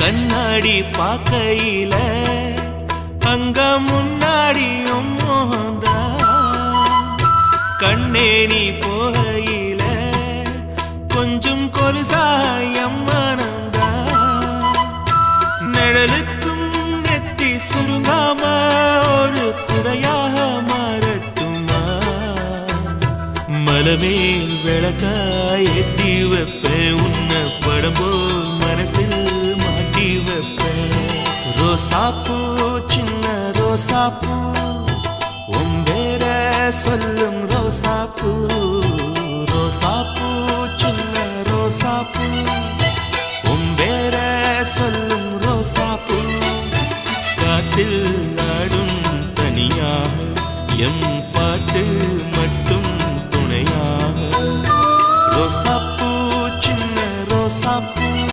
கண்ணாடி பார்க்கையில அங்க முன்னாடியும் மோகந்தா கண்ணே நீ போகையில கொஞ்சம் கொலுசாயம் மனந்தா நிழலுக்கும் நெத்தி சுருங்காம ஒரு குடையாக மாறட்டுமா மலமேல் விளக்காய் ஏத்தி வைப்பேன் உன்னை படம் போல் மனசில் மாட்டி வைப்பேன் ரோசாப்பூ சின்ன ரோசாப்பூ உம்பேர சொல்லும் ரோசாப்பூ ரோசாப்பூ சின்ன ரோசாப்பூ உம்பேர சொல்லும் ரோசாப்பூ காத்தில் நாடும் தனியாக எம் பாட்டு மட்டும் துணையாக ரோசாப்பூ